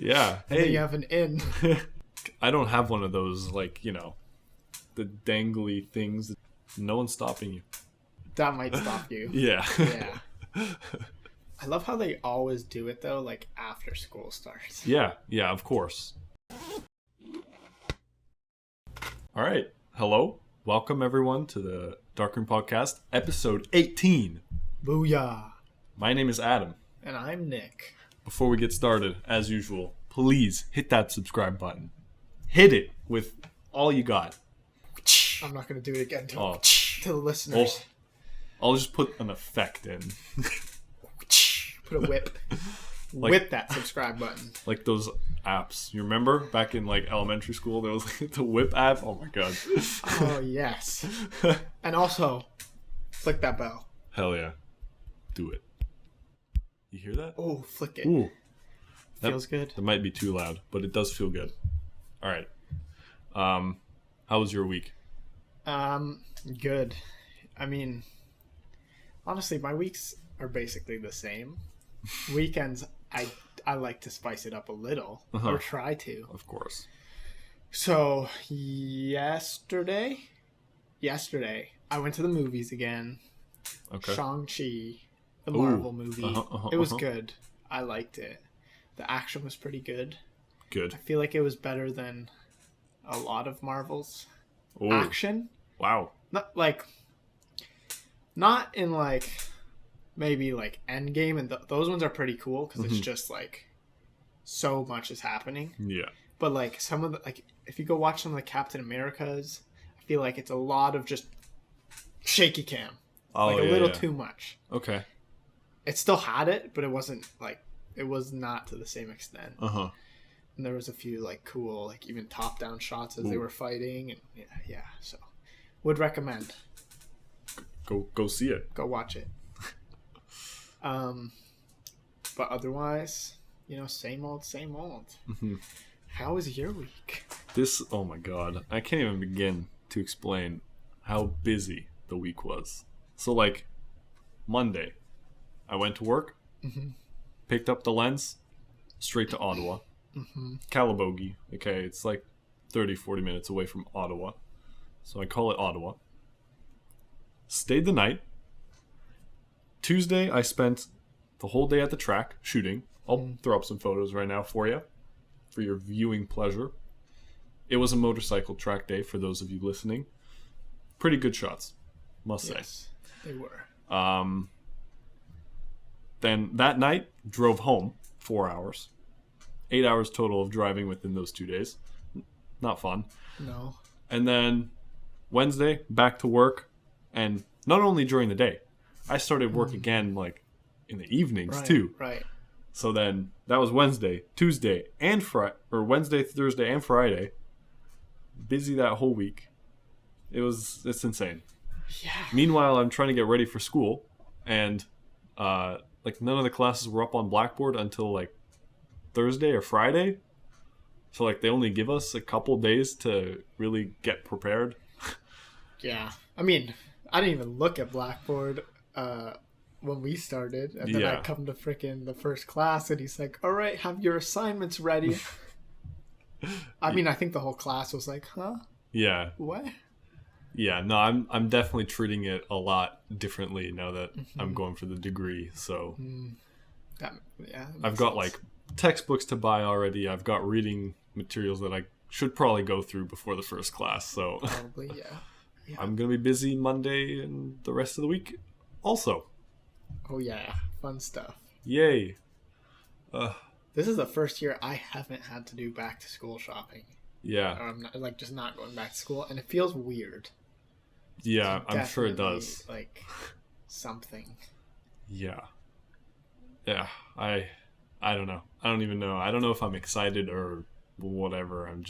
Yeah. And then you have an in. I don't have one of those, like, the dangly things. No one's stopping you. That might stop you. Yeah. Yeah. I love how they always do it, though, like, after school starts. Yeah, of course. All right. Hello. Welcome, everyone, to the Darkroom Podcast, episode 18. Booyah. My name is Adam. And I'm Nick. Before we get started, as usual, please hit that subscribe button. Hit it with all you got. I'm not going to do it again to Oh. the listeners. I'll just put an effect in. Put a whip. Whip that subscribe button. Like those apps. You remember back in like elementary school, there was like the whip app? Oh my god. Oh, yes. And also, flick that bell. Hell yeah. Do it. You hear that? Oh, flick it. Ooh. Feels good. That might be too loud, but it does feel good. All right. How was your week? Good. I mean, honestly, my weeks are basically the same. Weekends, I like to spice it up a little, or try to. Of course. So, yesterday, I went to the movies again. Okay. Shang-Chi, the Marvel movie. It was good. I liked it. The action was pretty good. Good. I feel like it was better than a lot of Marvel's Ooh. action. Wow. Not in like maybe like Endgame, and those ones are pretty cool because it's just like so much is happening. Yeah. But like some of the, like if you go watch some of the Captain Americas, I feel like it's a lot of just shaky cam. Oh, like a little too much. Okay. It still had it, but it wasn't like, it was not to the same extent. Uh-huh. And there was a few like cool, like even top down shots as they were fighting, and yeah. So would recommend. Go see it. Go watch it. But otherwise, same old. Mm-hmm. How was your week? Oh my god. I can't even begin to explain how busy the week was. So like Monday, I went to work, picked up the lens, straight to Ottawa. Calabogie. Okay, it's like 30-40 minutes away from Ottawa. So I call it Ottawa. Stayed the night. Tuesday, I spent the whole day at the track shooting. I'll throw up some photos right now for you, for your viewing pleasure. It was a motorcycle track day for those of you listening. Pretty good shots, must say. They were. Then that night, drove home 4 hours. 8 hours total of driving within those 2 days. Not fun. No. And then Wednesday, back to work. And not only during the day, I started work again like in the evenings too. Right. So then that was Wednesday, Tuesday, and Wednesday, Thursday, and Friday. Busy that whole week. It's insane. Yeah. Meanwhile, I'm trying to get ready for school, and like none of the classes were up on Blackboard until like Thursday or Friday. So like they only give us a couple days to really get prepared. Yeah. I mean, I didn't even look at Blackboard when we started, and then I come to freaking the first class, and he's like, "All right, have your assignments ready." I mean, I think the whole class was like, "Huh? Yeah. What?" Yeah, no, I'm definitely treating it a lot differently now that I'm going for the degree. So I've got like textbooks to buy already. I've got reading materials that I should probably go through before the first class. So probably, yeah. I'm going to be busy Monday and the rest of the week also. Oh, yeah. Fun stuff. Yay. This is the first year I haven't had to do back to school shopping. Yeah. I'm not, just not going back to school, and it feels weird. Yeah, I'm sure it does. Like something. Yeah. Yeah, I don't know. I don't even know. I don't know if I'm excited or whatever. I'm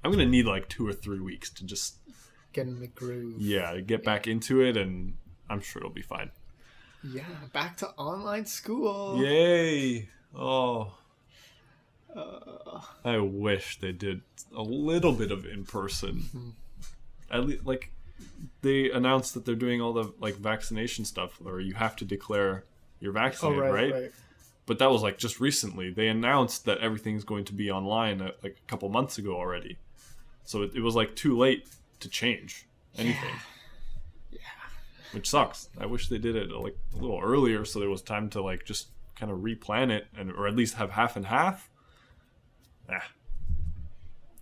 going to need like 2 or 3 weeks to just get in the groove. Yeah, get back into it, and I'm sure it'll be fine. Yeah, back to online school. Yay. Oh. I wish they did a little bit of in-person. At least, like, they announced that they're doing all the like vaccination stuff, or you have to declare you're vaccinated, right? But that was like just recently. They announced that everything's going to be online like a couple months ago already. So it was like too late to change anything. Yeah. Which sucks. I wish they did it like a little earlier so there was time to like just kind of replan it or at least have half and half.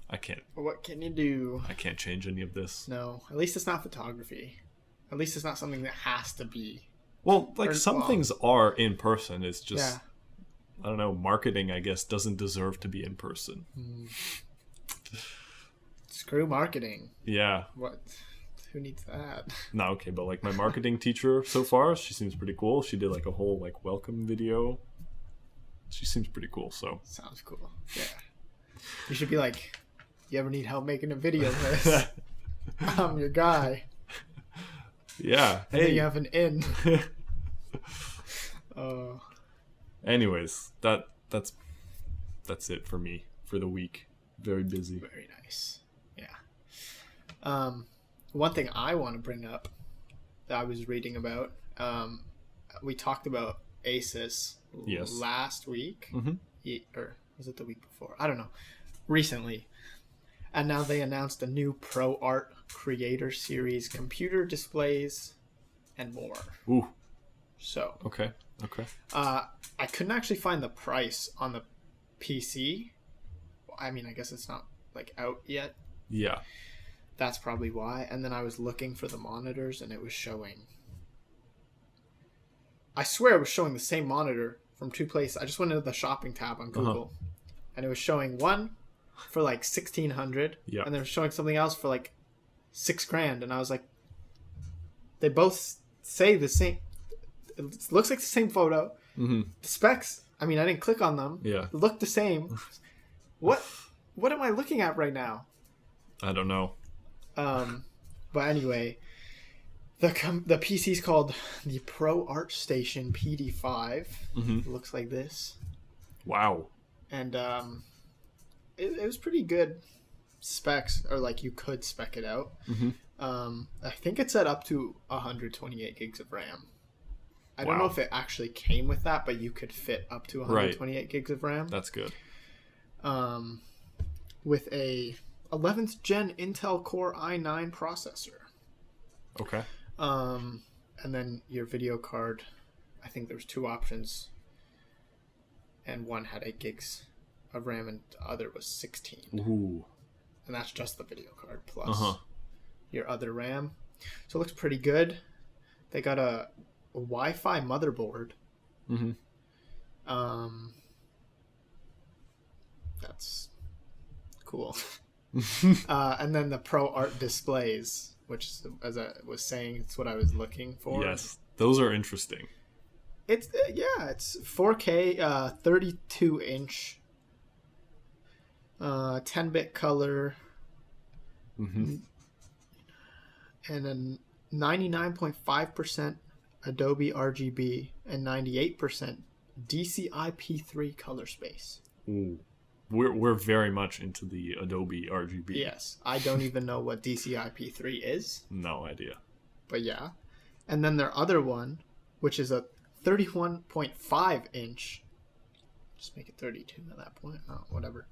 I can't. What can you do? I can't change any of this. No, at least it's not photography. At least it's not something that has to be. Well, like some things are in person. It's just, yeah. I don't know, marketing, I guess, doesn't deserve to be in person. Screw marketing. Yeah. What? Who needs that? No, okay, but like my marketing teacher so far, she seems pretty cool. She did like a whole like welcome video. She seems pretty cool, so. Sounds cool. Yeah. You should be like, you ever need help making a video of this? I'm your guy. Yeah. And then you have an in. Anyways, that's it for me for the week. Very busy. Very nice. Yeah. One thing I want to bring up that I was reading about, we talked about Asus last week. Or was it the week before? I don't know. Recently. And now they announced a new ProArt Creator Series computer displays and more. Ooh. So. Okay. I couldn't actually find the price on the PC. I mean, I guess it's not like out yet. Yeah. That's probably why. And then I was looking for the monitors and it was showing. I swear it was showing the same monitor from two places. I just went into the shopping tab on Google and it was showing one for like $1,600 and they were showing something else for like $6,000 and I was like, they both say the same. It looks like the same photo. The specs, I mean, I didn't click on them. Yeah, look the same. What am I looking at right now? I don't know. But anyway, the PC's called the ProArt Station PD5. It looks like this. Wow. And it was pretty good specs, or like you could spec it out. I think it said up to 128 gigs of RAM. I don't know if it actually came with that, but you could fit up to 128 gigs of RAM. That's good. With a 11th gen Intel Core i9 processor. Okay. And then your video card, I think there's two options. And one had 8 gigs of RAM and the other was 16. Ooh. And that's just the video card plus your other RAM. So it looks pretty good. They got a Wi-Fi motherboard. That's cool. And then the ProArt displays, which, as I was saying, it's what I was looking for. Yes, those are interesting. It's it's 4K, 32 inch, 10-bit color, and then 99.5% Adobe RGB and 98% DCI-P3 color space. Ooh. We're very much into the Adobe RGB. Yes. I don't even know what DCI-P3 is. No idea. But yeah. And then their other one, which is a 31.5 inch. Just make it 32 at that point. Oh, whatever.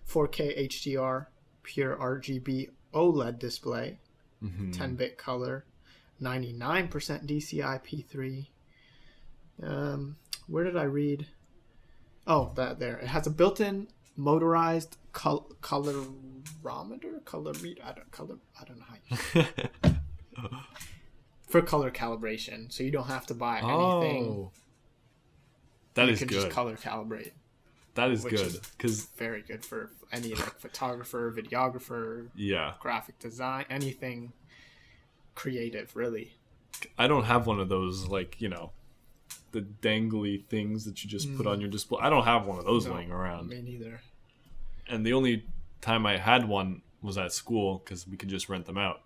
4K HDR, pure RGB OLED display. 10-bit color. 99% DCI-P3. Where did I read? Oh, that there. It has a built-in motorized colorimeter. I don't know how you for color calibration, so you don't have to buy anything. That you is can good. Just color calibrate. That is good, because very good for any like photographer, videographer, graphic design, anything creative, really. I don't have one of those, like, you know, the dangly things that you just put on your display. I don't have one of those laying around. Me neither. And the only time I had one was at school because we could just rent them out.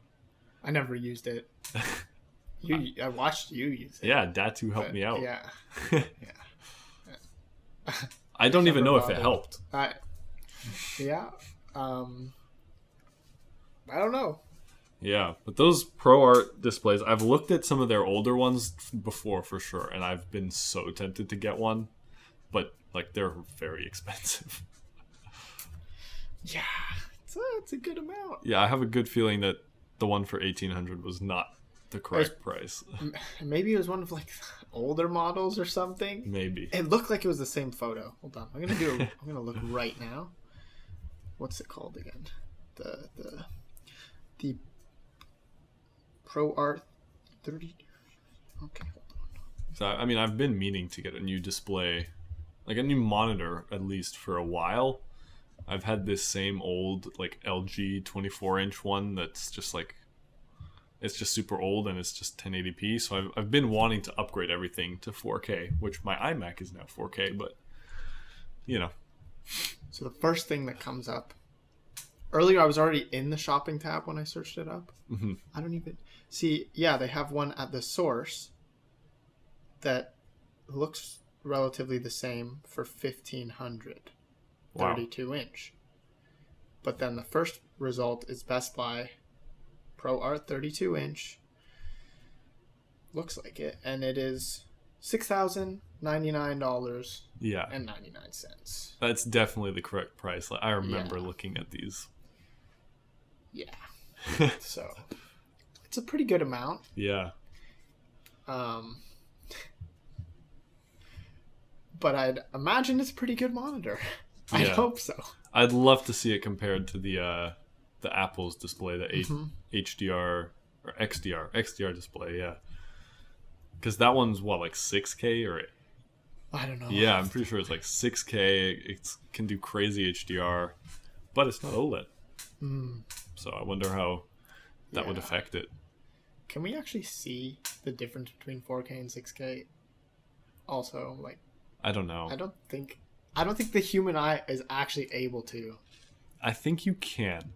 I never used it. I watched you use it. Yeah, Datu helped me out. Yeah. I don't even know if it helped. I don't know. Yeah, but those ProArt displays, I've looked at some of their older ones before for sure, and I've been so tempted to get one. but like they're very expensive. Yeah, it's a good amount. Yeah, I have a good feeling that the one for 1800 was not the correct price. Maybe it was one of like older models or something. Maybe it looked like it was the same photo. Hold on, I'm gonna look right now. What's it called again? The ProArt 30. Okay, hold on. So I mean, I've been meaning to get a new display, like a new monitor at least for a while. I've had this same old like LG 24-inch one that's just like, it's just super old and it's just 1080p. So I've been wanting to upgrade everything to 4K, which my iMac is now 4K, but you know. So the first thing that comes up, earlier I was already in the shopping tab when I searched it up. Mm-hmm. I don't even see. Yeah, they have one at the source that looks relatively the same for 1500. Wow. 32-inch. But then the first result is Best Buy ProArt 32-inch. Looks like it. And it is $6,099. Yeah. And 99 cents. That's definitely the correct price. I remember looking at these. Yeah. So it's a pretty good amount. Yeah. But I'd imagine it's a pretty good monitor. I hope so. I'd love to see it compared to the Apple's display, the HDR or XDR display, yeah. Because that one's what, like 6K or? I don't know. Yeah, I'm pretty sure it's like 6K. It can do crazy HDR, but it's not OLED. So I wonder how that would affect it. Can we actually see the difference between 4K and 6K? Also, like, I don't know. I don't think the human eye is actually able to. I think you can.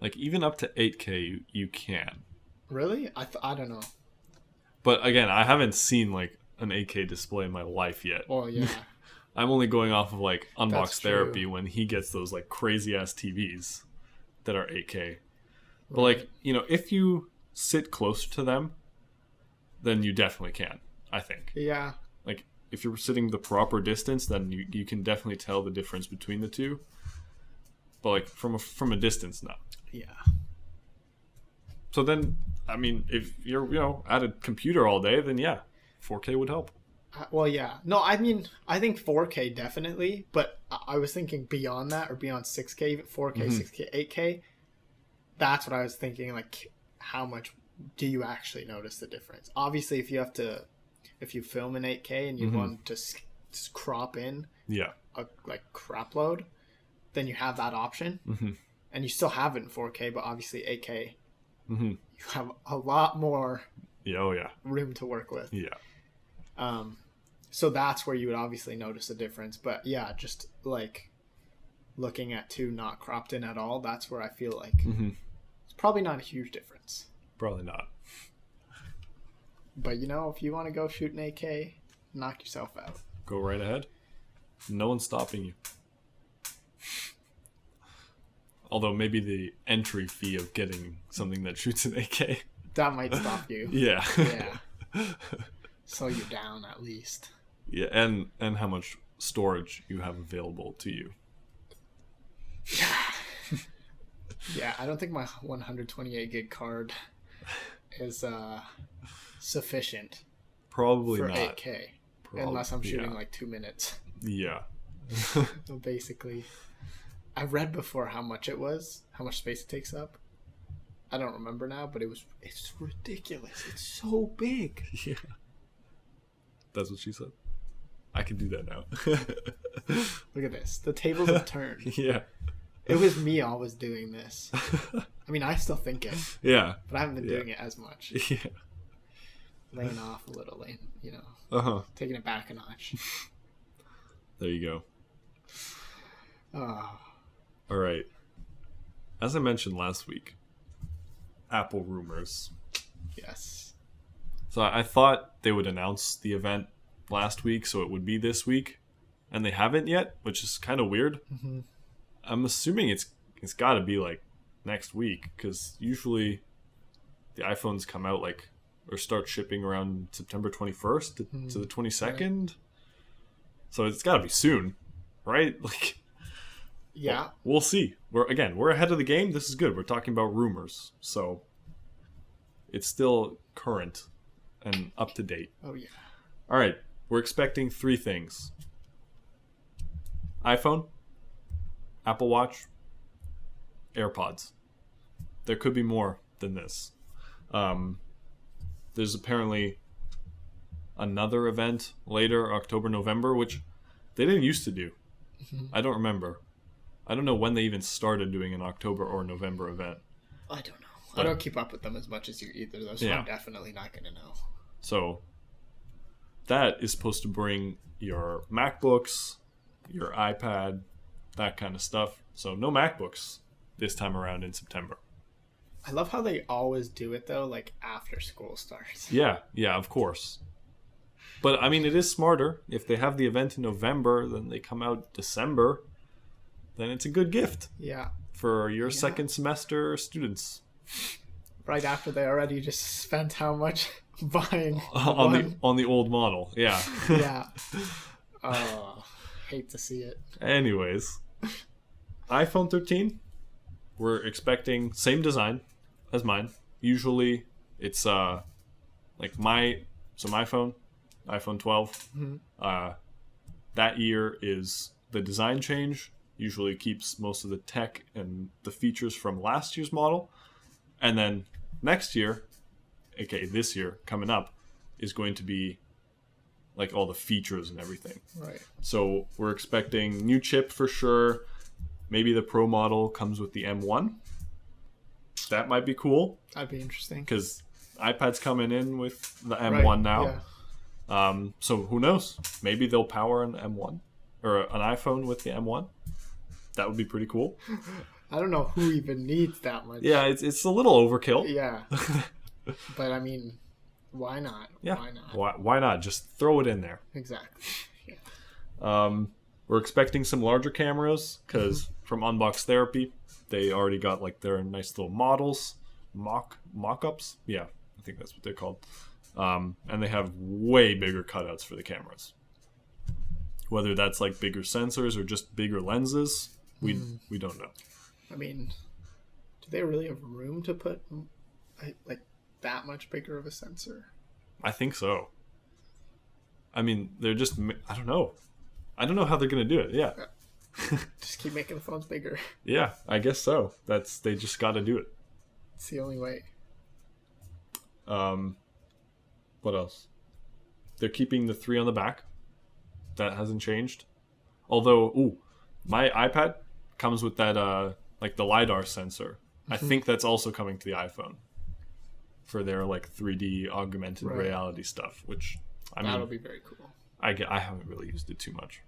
Like, even up to 8K, you can. Really? I don't know. But again, I haven't seen like an 8K display in my life yet. Oh yeah. I'm only going off of like Unbox That's Therapy true. when he gets those like crazy ass TVs that are 8K. But like, you know, if you sit closer to them, then you definitely can, I think. Yeah. Like, if you're sitting the proper distance, then you can definitely tell the difference between the two. But like from a distance, no. Yeah. So then, I mean, if you're, you know, at a computer all day, then yeah, 4K would help. Well, yeah. No, I mean, I think 4K definitely, but I was thinking beyond that, or beyond 6K, 4K, 6K, 8K. That's what I was thinking, like, how much do you actually notice the difference? Obviously, if you film in 8K and you want to crop in a like crap load, then you have that option. And you still have it in 4K, but obviously 8K, you have a lot more room to work with. Yeah. So that's where you would obviously notice a difference. But yeah, just like looking at two not cropped in at all, that's where I feel like it's probably not a huge difference. Probably not. But you know, if you want to go shoot an 8K, knock yourself out. Go right ahead. No one's stopping you. Although maybe the entry fee of getting something that shoots an 8K. That might stop you. Yeah. Yeah. Slow you down at least. Yeah, and how much storage you have available to you. Yeah, I don't think my 128 gig card is sufficient. Probably for not. 8K. Unless I'm shooting like 2 minutes. Yeah. So basically, I read before how much it was, how much space it takes up. I don't remember now, but it's ridiculous. It's so big. Yeah. That's what she said. I can do that now. Look at this. The tables have turned. Yeah. It was me always doing this. I mean, I still think it. Yeah. But I haven't been doing it as much. Yeah. Laying off a little, you know. Taking it back a notch. There you go. Oh. All right. As I mentioned last week, Apple Rumours. Yes. So I thought they would announce the event last week, so it would be this week, and they haven't yet, which is kind of weird. I'm assuming it's got to be like next week, because usually the iPhones come out like or start shipping around September 21st to the 22nd. So it's got to be soon, right? Like, Yeah. we'll see. We're ahead of the game. This is good. We're talking about rumors, so it's still current and up to date. Oh yeah. All right, we're expecting 3 things: iPhone, Apple Watch, AirPods. There could be more than this. There's apparently another event later, October, November, which they didn't used to do. I don't remember. I don't know when they even started doing an October or November event. I don't know. I don't keep up with them as much as you either, though, so I'm definitely not going to know. So that is supposed to bring your MacBooks, your iPad, that kind of stuff. So no MacBooks this time around in September. I love how they always do it, though, like after school starts. Yeah, of course. But, I mean, it is smarter. If they have the event in November, then they come out December, then it's a good gift. Yeah. For your second semester students. Right after they already just spent how much buying on the old model. Yeah. Yeah. Hate to see it. Anyways, iPhone 13, we're expecting same design as mine. Usually it's like my phone, iPhone 12. That year is the design change. Usually keeps most of the tech and the features from last year's model. And then next year, aka this year coming up, is going to be like all the features and everything. Right. So we're expecting new chip for sure. Maybe the Pro model comes with the M1. That might be cool. That'd be interesting. Because iPad's coming in with the M1 now. Yeah. So who knows? Maybe they'll power an M1 or an iPhone with the M1. That would be pretty cool. I don't know who even needs that much. Yeah, it's a little overkill. Yeah. But I mean, why not? Yeah. Why not? Why not? Just throw it in there. Exactly. Yeah. We're expecting some larger cameras because from Unbox Therapy, they already got like their nice little models, mock-ups. Yeah, I think that's what they're called. And they have way bigger cutouts for the cameras. Whether that's like bigger sensors or just bigger lenses, we don't know. I mean, do they really have room to put like that much bigger of a sensor? I think so. I mean, they're just, I don't know. I don't know how they're going to do it. Yeah. Just keep making the phones bigger. Yeah, I guess so. They just got to do it. It's the only way. What else? They're keeping the 3 on the back. That hasn't changed. Although, my iPad comes with that, like the LiDAR sensor. I think that's also coming to the iPhone for their like 3D augmented reality stuff, which I mean, that'll be very cool. I haven't really used it too much.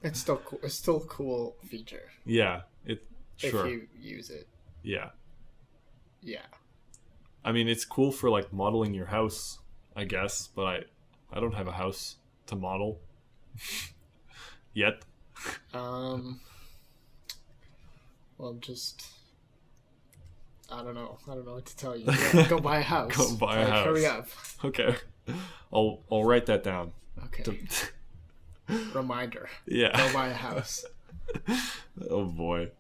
It's still cool. It's still a cool feature. Yeah, sure. If you use it. Yeah. Yeah. I mean, it's cool for like modeling your house, I guess, but I don't have a house to model yet. Well, just I don't know what to tell you. Yeah, go buy a house. Go buy a house. Hurry up. Okay, I'll write that down. Okay. Reminder. Yeah. Go buy a house. Oh boy.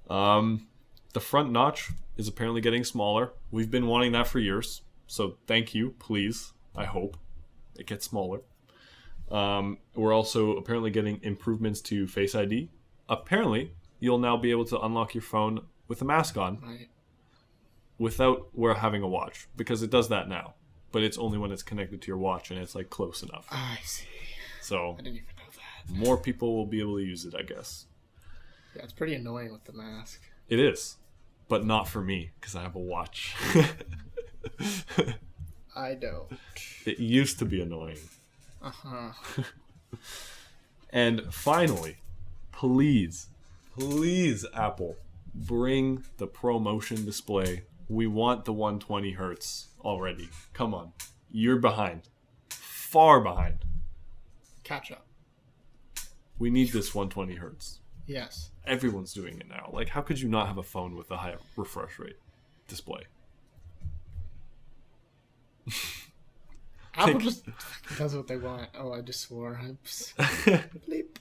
The front notch is apparently getting smaller. We've been wanting that for years, so thank you. Please, I hope it gets smaller. We're also apparently getting improvements to Face ID. Apparently, you'll now be able to unlock your phone with a mask on, Right. without having a watch, because it does that now. But it's only when it's connected to your watch and it's like close enough. I see. So I didn't even know that. more people will be able to use it, I guess. Yeah, it's pretty annoying with the mask. It is, but not for me because I have a watch. I don't. It used to be annoying. Uh-huh. And finally, please, Apple, bring the ProMotion display. We want the 120 hertz already. Come on. You're behind. Far behind. Catch up. We need this 120 hertz. Yes. Everyone's doing it now. Like, how could you not have a phone with a high refresh rate display? Apple just does what they want. Oh, I just swore. Bleep.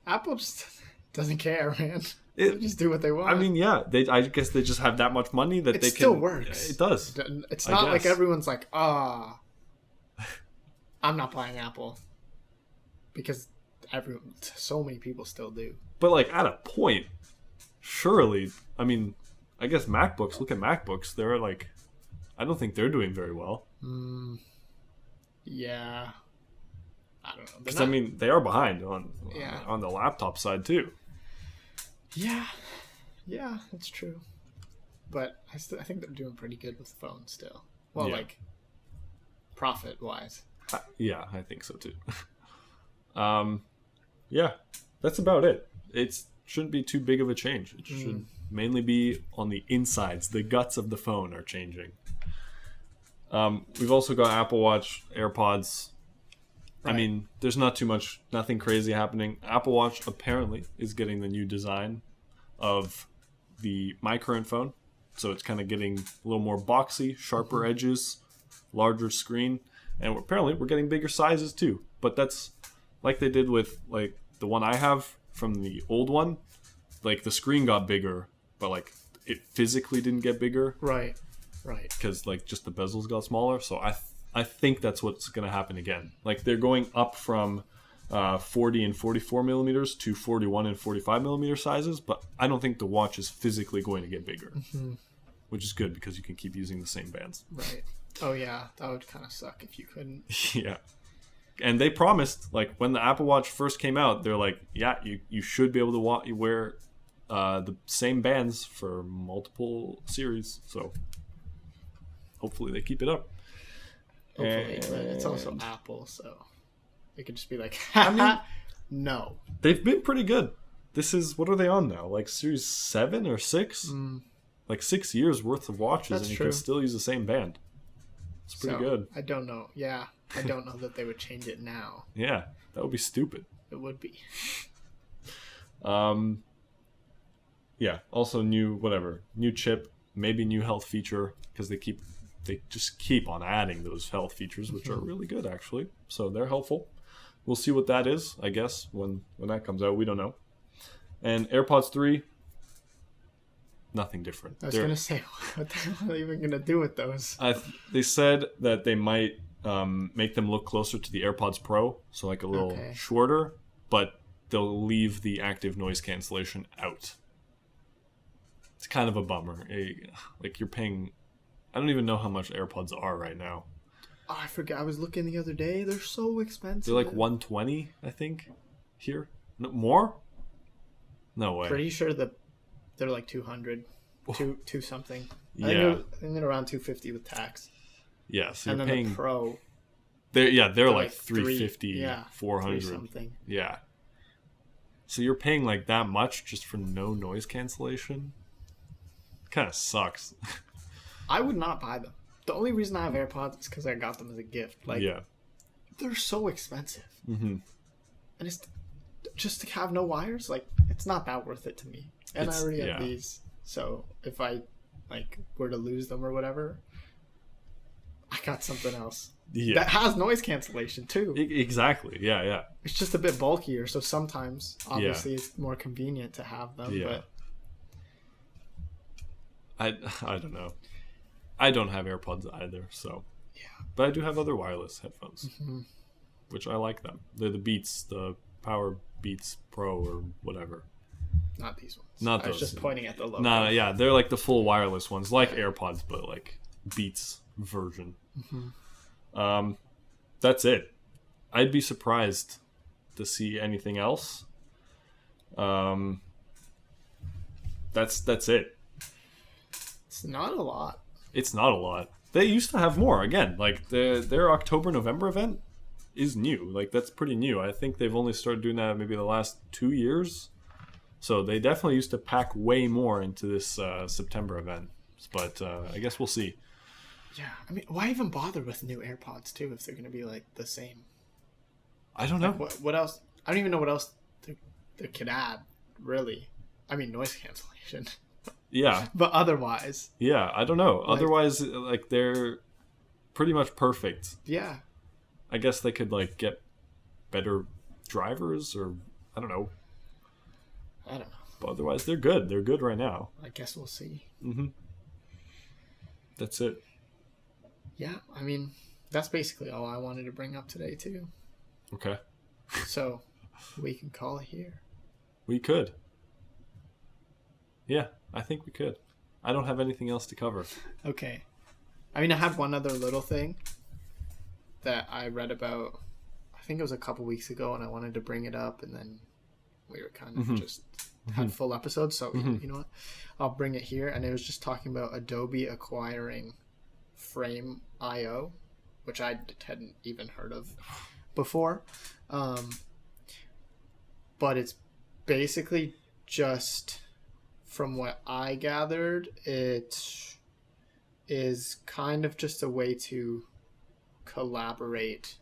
Apple just doesn't care, man. They just do what they want. I mean, yeah. I guess they just have that much money that they can. It still works. It does. It's not like everyone's like, I'm not buying Apple. Because so many people still do. But like at a point, surely, I mean, I guess MacBooks, look at MacBooks. They're like, I don't think they're doing very well. Yeah. I don't know. Because, I mean, they are behind on the laptop side, too. Yeah. Yeah, that's true. But I think they're doing pretty good with phones still. Well, like, profit-wise. Yeah, I think so, too. Yeah, that's about it. It shouldn't be too big of a change. It should mainly be on the insides. The guts of the phone are changing. We've also got Apple Watch, AirPods. Right. I mean, there's nothing crazy happening. Apple Watch apparently is getting the new design of my current phone. So it's kind of getting a little more boxy, sharper edges, larger screen. And apparently we're getting bigger sizes too. But that's like they did with like the one I have from the old one. Like the screen got bigger, but like it physically didn't get bigger. Right. Because like just the bezels got smaller. So I think that's what's going to happen again. Like they're going up from 40 and 44 millimeters to 41 and 45 millimeter sizes, but I don't think the watch is physically going to get bigger, which is good because you can keep using the same bands. Right. Oh yeah, that would kind of suck if you couldn't. Yeah. And they promised, like when the Apple Watch first came out, they're like, yeah, you should be able to wear the same bands for multiple series. So hopefully they keep it up. Hopefully, but it's also Apple, so it could just be like, I mean, no. They've been pretty good. This is, what are they on now? Like Series 7 or 6? Like 6 years worth of watches. That's and you true. can still use the same band. It's pretty good. I don't know. Yeah. I don't know that they would change it now. Yeah. That would be stupid. It would be. Yeah. Also new chip, maybe new health feature, because they just keep on adding those health features, which are really good, actually. So they're helpful. We'll see what that is, I guess, when that comes out. We don't know. And AirPods 3, nothing different. I was going to say, what the hell are they even going to do with those? They said that they might make them look closer to the AirPods Pro, so like a little shorter, but they'll leave the active noise cancellation out. It's kind of a bummer. Like you're paying... I don't even know how much AirPods are right now. Oh, I forgot. I was looking the other day. They're so expensive. They're like $120, I think, here. No, more? No way. Pretty sure that they're like 200, two something. Yeah. I think they're around 250 with tax. Yeah, so and you're then paying... the Pro. They're like 350, 400. Something. Yeah. So you're paying like that much just for no noise cancellation? Kind of sucks. I would not buy them. The only reason I have AirPods is because I got them as a gift. Like, they're so expensive. And it's just to have no wires, like, it's not that worth it to me. And I already have these. So if I, like, were to lose them or whatever, I got something else. That has noise cancellation, too. Exactly. Yeah. It's just a bit bulkier, so sometimes, obviously, it's more convenient to have them. Yeah. But I don't know. I don't have AirPods either, so... Yeah. But I do have other wireless headphones, which I like them. They're the Beats, the Power Beats Pro or whatever. Not these ones. Not those. I was just pointing at the logo. No, yeah, they're like the full wireless ones, like AirPods, but like Beats version. That's it. I'd be surprised to see anything else. That's it. It's not a lot. It's not a lot. They used to have more. Again, like their October-November event is new. Like that's pretty new. I think they've only started doing that maybe the last 2 years. So they definitely used to pack way more into this September event. But I guess we'll see. Yeah, I mean, why even bother with new AirPods too if they're going to be like the same? I don't know. Like, what else? I don't even know what else they could add. Really, I mean, noise cancellation. Yeah. But otherwise. Yeah, I don't know. Otherwise, like pretty much perfect. Yeah. I guess they could like get better drivers, or I don't know. But otherwise, they're good. They're good right now. I guess we'll see. That's it. Yeah, I mean, that's basically all I wanted to bring up today, too. Okay. So, we can call it here. We could. Yeah, I think we could. I don't have anything else to cover. Okay. I mean, I had one other little thing that I read about, I think it was a couple weeks ago, and I wanted to bring it up, and then we were kind of just had full episodes, so you know what? I'll bring it here, and it was just talking about Adobe acquiring FrameIO, which I hadn't even heard of before. But it's basically just, from what I gathered, it is kind of just a way to collaborate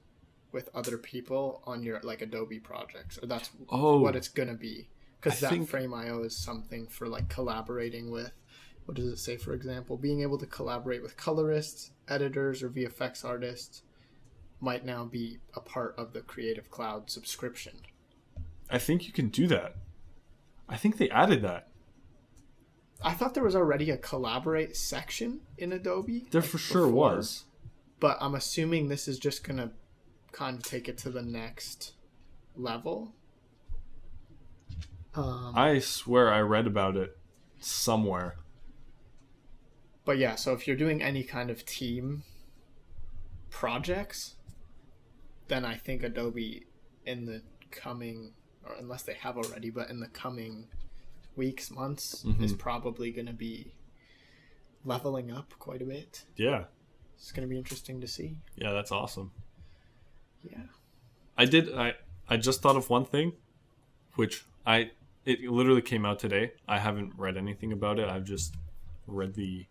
with other people on your like Adobe projects, or that's what it's gonna be, because that FrameIO is something for like collaborating with, what does it say, for example, being able to collaborate with colorists, editors, or VFX artists might now be a part of the Creative Cloud subscription. I think you can do that. I think they added that. I thought there was already a collaborate section in Adobe. There for sure was. But I'm assuming this is just going to kind of take it to the next level. I swear I read about it somewhere. But yeah, so if you're doing any kind of team projects, then I think Adobe in the coming, or unless they have already, but in the coming weeks, months, is probably going to be leveling up quite a bit. Yeah. It's going to be interesting to see. Yeah, that's awesome. Yeah. I just thought of one thing, which it literally came out today. I haven't read anything about it. I've just read the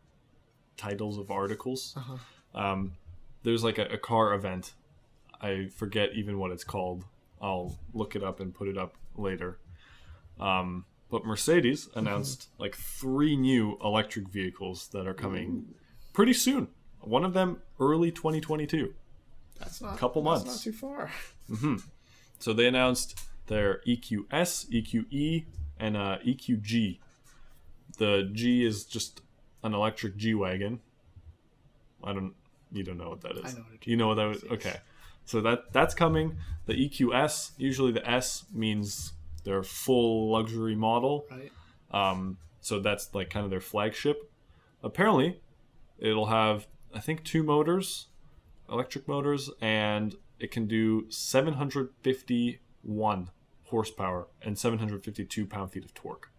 titles of articles. There's like a car event. I forget even what it's called. I'll look it up and put it up later. But Mercedes announced like 3 new electric vehicles that are coming pretty soon. One of them early 2022. That's not couple months. That's not too far. So they announced their EQS, EQE, and EQG. The G is just an electric G-Wagon. You don't know what that is. I know what you know what that was? Okay. So that's coming. The EQS, usually the S means their full luxury model. Right. So that's like kind of their flagship. Apparently, it'll have, I think, 2 motors, electric motors, and it can do 751 horsepower and 752 pound-feet of torque,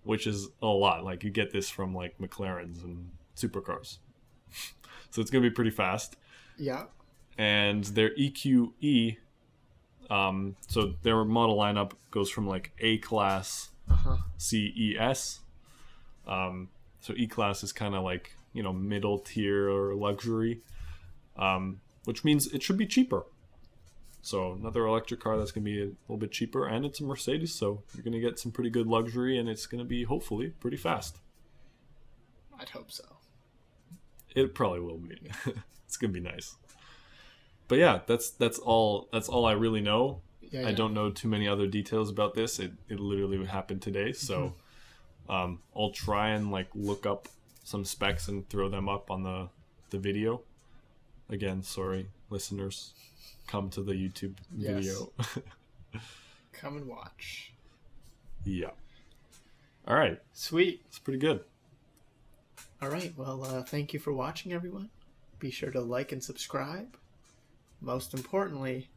which is a lot. Like, you get this from like McLarens and supercars. So it's going to be pretty fast. Yeah. And their EQE, so their model lineup goes from like A-Class, CES. So E-Class is kind of like, middle tier or luxury, which means it should be cheaper. So another electric car that's going to be a little bit cheaper, and it's a Mercedes, so you're going to get some pretty good luxury, and it's going to be hopefully pretty fast. I'd hope so. It probably will be. It's going to be nice. But yeah, that's all I really know. Yeah. I don't know too many other details about this. It literally happened today, so I'll try and like look up some specs and throw them up on the video. Again, sorry, listeners, come to the YouTube video. Come and watch. Yeah. All right. Sweet. It's pretty good. All right. Well, thank you for watching, everyone. Be sure to like and subscribe. Most importantly,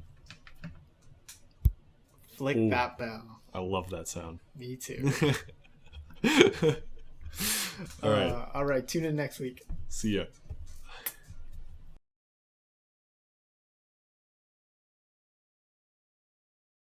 flick that bell. I love that sound. Me too. All right. All right. Tune in next week. See ya.